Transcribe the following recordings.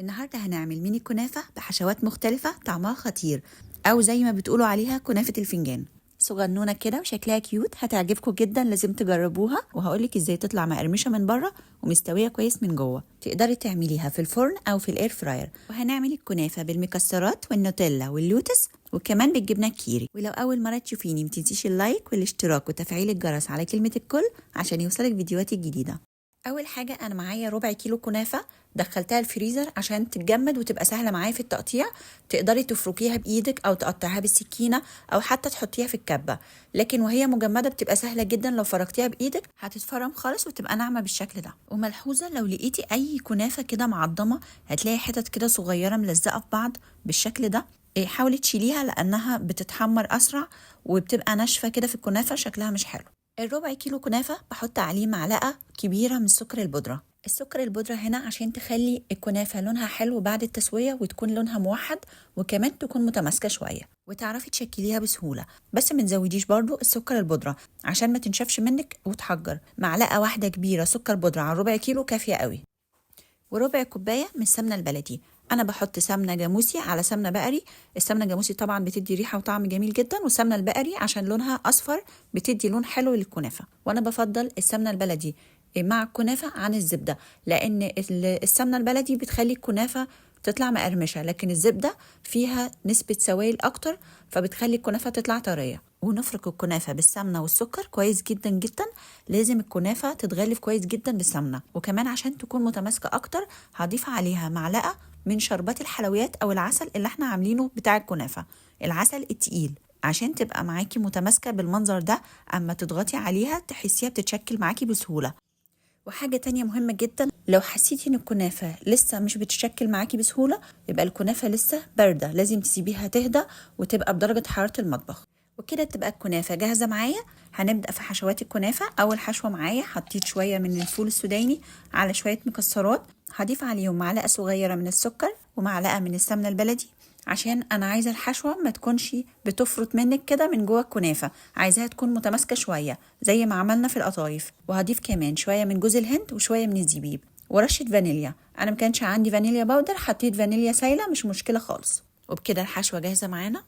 النهاردة هنعمل ميني كنافة بحشوات مختلفة طعمها خطير، أو زي ما بتقولوا عليها كنافة الفنجان. صغنونة كده وشكلها كيوت، هتعجبكم جدا، لازم تجربوها. وهقولك ازاي تطلع مقرمشة من بره ومستوية كويس من جوه. تقدري تعمليها في الفرن أو في الاير فراير. وهنعمل الكنافة بالمكسرات والنوتيلا واللوتس وكمان بالجبنة الكيري. ولو أول مرة تشوفيني متنسيش اللايك والاشتراك وتفعيل الجرس على كلمة الكل عشان يوصلك فيديوهاتي الجديدة. اول حاجه انا معايا ربع كيلو كنافه، دخلتها الفريزر عشان تتجمد وتبقى سهله معايا في التقطيع. تقدري تفركيها بايدك او تقطعيها بالسكينه او حتى تحطيها في الكبه، لكن وهي مجمده بتبقى سهله جدا. لو فركتيها بايدك هتتفرم خالص وتبقى ناعمه بالشكل ده. وملحوظه لو لقيتي اي كنافه كده معضمه هتلاقي حتت كده صغيره ملزقه في بعض بالشكل ده، حاولي تشيليها لانها بتتحمر اسرع وبتبقى ناشفه كده في الكنافه، شكلها مش حلو. الربع كيلو كنافة بحط عليه معلقة كبيرة من سكر البودرة. السكر البودرة هنا عشان تخلي الكنافة لونها حلو بعد التسوية وتكون لونها موحد، وكمان تكون متماسكة شوية وتعرفي تشكليها بسهولة. بس ما تزوديش برضو السكر البودرة عشان ما تنشفش منك وتحجر. معلقة واحدة كبيرة سكر بودرة على ربع كيلو كافية قوي. وربع كوبايه من السمنه البلدي. انا بحط سمنه جاموسي على سمنه بقري. السمنه الجاموسي طبعا بتدي ريحه وطعم جميل جدا، والسمنه البقري عشان لونها اصفر بتدي لون حلو للكنافه. وانا بفضل السمنه البلدي مع الكنافه عن الزبده، لان السمنه البلدي بتخلي الكنافه تطلع مقرمشه، لكن الزبده فيها نسبه سوائل اكتر فبتخلي الكنافه تطلع طريه. ونفرك الكنافه بالسمنه والسكر كويس جدا جدا. لازم الكنافه تتغلف كويس جدا بالسمنه، وكمان عشان تكون متماسكه اكتر هضيف عليها معلقه من شربات الحلويات او العسل اللي احنا عاملينه بتاع الكنافه، العسل التقيل، عشان تبقى معاكي متماسكه بالمنظر ده. اما تضغطي عليها تحسيها بتتشكل معاكي بسهوله. وحاجة تانية مهمة جدا، لو حسيتي ان الكنافة لسه مش بتشكل معاكي بسهولة يبقى الكنافة لسه باردة، لازم تسيبيها تهدى وتبقى بدرجة حرارة المطبخ. وكده تبقى الكنافة جاهزة معايا. هنبدأ في حشوات الكنافة. أول حشوة معايا حطيت شوية من الفول السوداني على شوية مكسرات، هضيف عليهم معلقة صغيرة من السكر ومعلقة من السمنة البلدي، عشان انا عايزه الحشوه ما تكونش بتفرط منك كده من جوه الكنافه، عايزاها تكون متماسكه شويه زي ما عملنا في القطايف. وهضيف كمان شويه من جوز الهند وشويه من الزبيب ورشه فانيليا. انا ما كانش عندي فانيليا باودر، حطيت فانيليا سايله، مش مشكله خالص. وبكده الحشوه جاهزه معانا.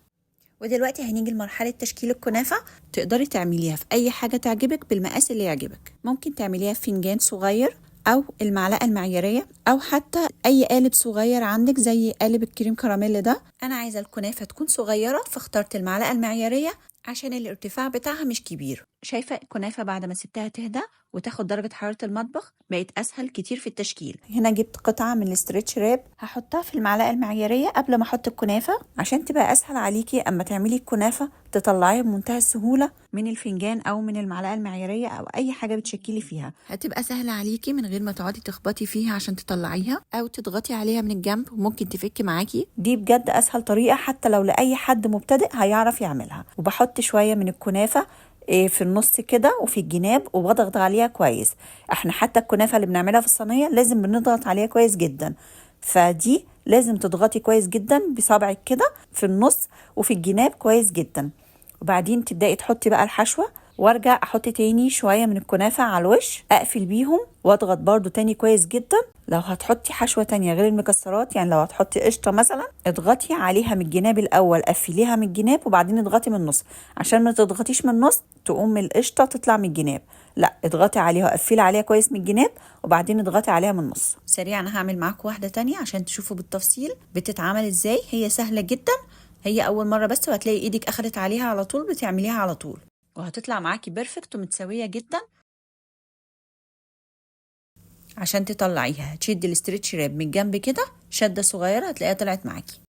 ودلوقتي هنيجي لمرحله تشكيل الكنافه. تقدري تعمليها في اي حاجه تعجبك بالمقاس اللي يعجبك. ممكن تعمليها في فنجان صغير او المعلقه المعياريه، او حتى اي قالب صغير عندك زي قالب الكريم كراميل ده. انا عايزه الكنافه تكون صغيره فاخترت المعلقه المعياريه عشان الارتفاع بتاعها مش كبير. شايفه الكنافه بعد ما سبتها تهدى وتاخد درجه حراره المطبخ بقت اسهل كتير في التشكيل. هنا جبت قطعه من الاسترتش راب هحطها في المعلقه المعياريه قبل ما احط الكنافه عشان تبقى اسهل عليكي اما تعملي الكنافه تطلعيها بمنتهى السهوله من الفنجان او من المعلقه المعياريه او اي حاجه بتشكلي فيها. هتبقى سهله عليكي من غير ما تقعدي تخبطي فيها عشان تطلعيها او تضغطي عليها من الجنب وممكن تفك معاكي. دي بجد اسهل طريقه حتى لو لاي حد مبتدئ هيعرف يعملها. وبحط شويه من الكنافه في النص كده وفي الجناب وبضغط عليها كويس. احنا حتى الكنافه اللي بنعملها في الصينيه لازم بنضغط عليها كويس جدا، فدي لازم تضغطي كويس جدا بصبعك كده في النص وفي الجناب كويس جدا. وبعدين تبداي تحطي بقى الحشوه، وارجع احط تاني شويه من الكنافه على الوش، اقفل بيهم واضغط برضو تاني كويس جدا. لو هتحطي حشوه تانية غير المكسرات، يعني لو هتحطي قشطه مثلا، اضغطي عليها من الجناب الاول، قفليها من الجناب وبعدين اضغطي من النص، عشان ما تضغطيش من النص تقوم القشطه تطلع من الجناب. لا، اضغطي عليها وقفلي عليها كويس من الجناب وبعدين اضغطي عليها من النص. سريع انا هعمل معاكم واحده تانية عشان تشوفوا بالتفصيل بتتعمل ازاي. هي سهله جدا، هي اول مره بس وهتلاقي ايدك اخدت عليها على طول، بتعمليها على طول وهتطلع معاكي بيرفكت ومتساويه جدا. عشان تطلعيها تشدي الاسترتش راب من الجنب كده شده صغيره هتلاقيها طلعت معاكي.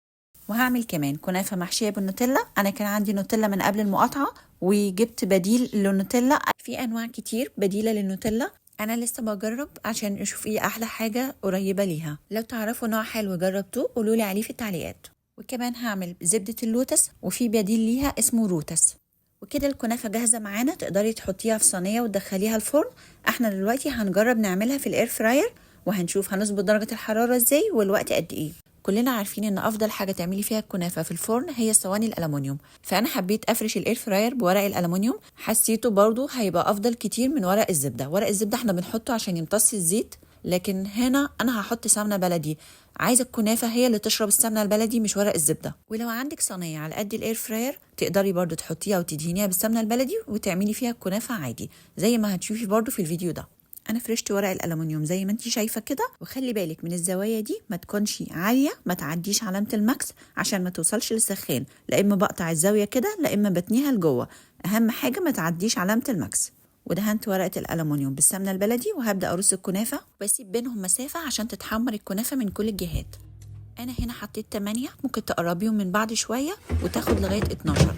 وهعمل كمان كنافه محشيه بالنوتيلا. انا كان عندي نوتيلا من قبل المقاطعه وجبت بديل للنوتيلا. في انواع كتير بديله للنوتيلا، انا لسه بجرب عشان اشوف ايه احلى حاجه قريبه ليها. لو تعرفوا نوع حلو جربتوه قولولي عليه في التعليقات. وكمان هعمل زبده اللوتس وفي بديل ليها اسمه روتس. وكده الكنافه جاهزه معانا، تقدري تحطيها في صينيه وتدخليها الفرن. احنا دلوقتي هنجرب نعملها في الاير فراير وهنشوف هنظبط درجه الحراره ازاي والوقت قد ايه. كلنا عارفين ان افضل حاجه تعملي فيها الكنافه في الفرن هي صواني الالومنيوم، فانا حبيت افرش الاير فراير بورق الالومنيوم. حسيته برضو هيبقى افضل كتير من ورق الزبده. ورق الزبده احنا بنحطه عشان يمتص الزيت لكن هنا انا هحط سمنه بلدي. عايزه الكنافه هي اللي تشرب السمنه البلدي مش ورق الزبده. ولو عندك صينيه على قد الاير فراير تقدري برضو تحطيها وتدهنيها بالسمنه البلدي وتعملي فيها الكنافه عادي زي ما هتشوفي برضو في الفيديو ده. انا فرشت ورق الالومنيوم زي ما انتي شايفه كده، وخلي بالك من الزوايا دي ما تكونش عاليه، ما تعديش علامه الماكس عشان ما توصلش للسخان، لا اما بقطع الزاويه كده لا اما بتنيها لجوه. اهم حاجه ما تعديش علامه الماكس. ودهنت ورقه الالومنيوم بالسمنه البلدي وهبدا ارص الكنافه واسيب بينهم مسافه عشان تتحمر الكنافه من كل الجهات. انا هنا حطيت 8، ممكن تقربيهم من بعض شويه وتاخد لغايه 12.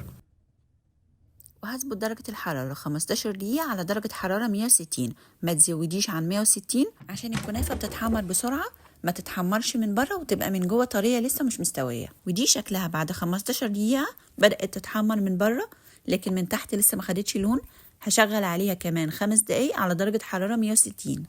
وهظبط درجة الحرارة 15 دقيقة على درجة حرارة 160، ما تزوديش عن 160 عشان الكنافة بتتحمر بسرعة، ما تتحمرش من بره وتبقى من جوه طرية لسه مش مستوية. ودي شكلها بعد 15 دقيقة بدأت تتحمر من بره، لكن من تحت لسه ما خدتش لون. هشغل عليها كمان 5 دقايق على درجة حرارة 160.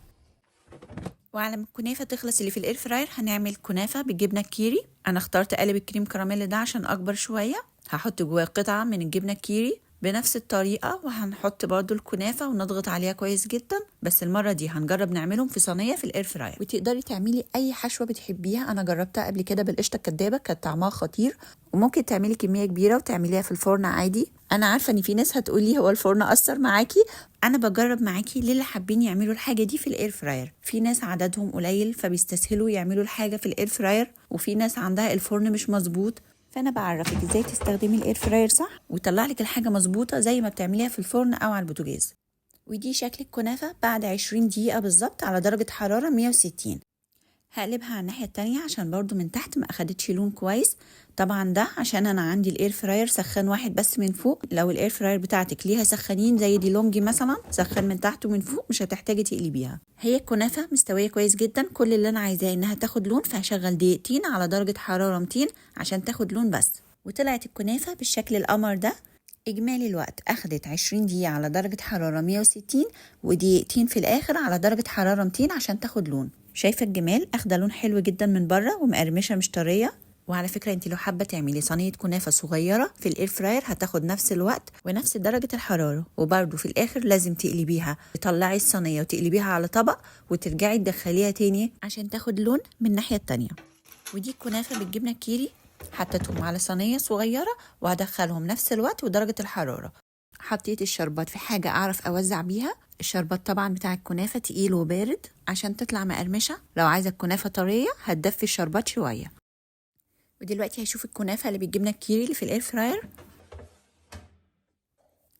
وعلى ما الكنافة تخلص اللي في الاير فراير هنعمل كنافة بالجبنة الكيري. انا اخترت قالب الكريم كراميل ده عشان اكبر شوية، هحط جواه قطعة من الجبنة الكيري بنفس الطريقة، وهنحط برضو الكنافة ونضغط عليها كويس جدا. بس المرة دي هنجرب نعملهم في صينية في الاير فراير. وتقدري تعملي اي حشوة بتحبيها، انا جربتها قبل كده بالقشطة الكدابة كانت طعمها خطير. وممكن تعملي كمية كبيرة وتعمليها في الفرن عادي. انا عارفة ان في ناس هتقولي هو الفرن اثر معاكي، انا بجرب معاكي للي حابين يعملوا الحاجة دي في الاير فراير. في ناس عددهم قليل فبيستسهلوا يعملوا الحاجة في الاير فراير، وفي ناس عندها الفرن مش مظبوط، فانا بعرفك ازاي تستخدمي الاير فراير صح ويطلع لك الحاجه مظبوطه زي ما بتعمليها في الفرن او على البوتاجاز. ودي شكل الكنافه بعد 20 دقيقه بالظبط على درجه حراره 160. هقلبها على الناحيه التانية عشان برضو من تحت ما اخدتش لون كويس. طبعا ده عشان انا عندي الاير فراير سخان واحد بس من فوق. لو الاير فراير بتاعتك ليها سخانين زي دي لونجي مثلا، سخان من تحت ومن فوق، مش هتحتاجي تقلبيها. هي الكنافه مستويه كويس جدا، كل اللي انا عايزاه انها تاخد لون، فهشغل دقيقتين على درجه حراره 200 عشان تاخد لون بس. وطلعت الكنافه بالشكل القمر ده. اجمالي الوقت اخدت 20 دقيقه على درجه حراره 160 ودقيقتين في الاخر على درجه حراره 200 عشان تاخد لون. شايفه الجمال؟ اخده لون حلو جدا من بره ومقرمشه مش طريه. وعلى فكره انت لو حابه تعملي صينيه كنافه صغيره في الاير فراير هتاخد نفس الوقت ونفس درجه الحراره، وبرده في الاخر لازم تقلبيها، تطلعي الصينيه وتقلبيها على طبق وترجعي تدخليها تاني عشان تاخد لون من الناحيه التانيه. ودي الكنافه بالجبنه الكيري، حطيتهم على صينيه صغيره وهدخلهم نفس الوقت ودرجه الحراره. حطيت الشربات في حاجه اعرف اوزع بيها. الشربات طبعا بتاع الكنافه تقيل وبارد عشان تطلع مقرمشه، لو عايزه الكنافه طريه هتدفي الشربات شويه. ودلوقتي هشوف الكنافه اللي بالجبنه الكيري اللي في الاير فراير.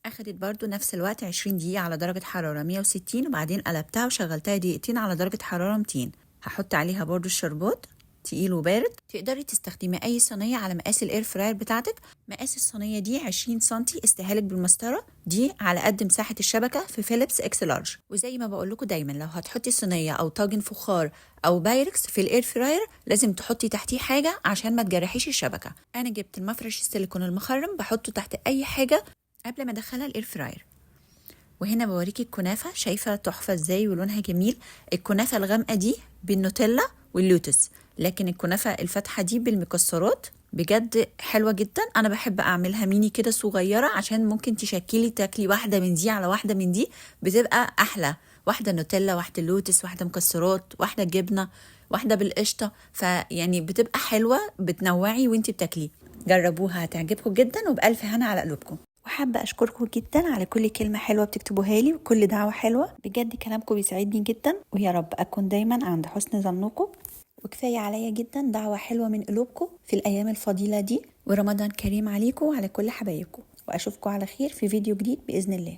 اخدت برضو نفس الوقت 20 دقيقه على درجه حراره 160، وبعدين قلبتها وشغلتها دقيقتين على درجه حراره 200. هحط عليها برضو الشربات تقيل وبارد. تقدري تستخدمي اي صينيه على مقاس الاير فراير بتاعتك. مقاس الصينيه دي 20 سم، استهالك بالمسطره دي على قد مساحه الشبكه في فيليبس اكس لارج. وزي ما بقول لكم دايما لو هتحطي صينيه او طاجن فخار او بايركس في الاير فراير لازم تحطي تحتيه حاجه عشان ما تجرحيش الشبكه. انا جبت المفرش السيليكون المخرم بحطه تحت اي حاجه قبل ما ادخلها الاير فراير. وهنا بوريكي الكنافه، شايفه تحفه ازاي ولونها جميل. الكنافه الغامقه دي بالنوتيلا واللوتس، لكن الكنافه الفاتحه دي بالمكسرات بجد حلوه جدا. انا بحب اعملها ميني كده صغيره عشان ممكن تشكلي تاكلي واحده من دي على واحده من دي، بتبقى احلى. واحده نوتيلا، واحده لوتس، واحده مكسرات، واحده جبنه، واحده بالقشطه، فيعني بتبقى حلوه، بتنوعي وانتي بتاكلي. جربوها هتعجبكم جدا وبألف هنا على قلوبكم. وحابة أشكركم جدا على كل كلمة حلوة بتكتبوها لي وكل دعوة حلوة، بجد كلامكم بيسعدني جدا، ويا رب أكون دايما عند حسن ظنكم. وكفاية عليا جدا دعوة حلوة من قلوبكم في الأيام الفضيلة دي، ورمضان كريم عليكم وعلى كل حبايبكم. وأشوفكم على خير في فيديو جديد بإذن الله.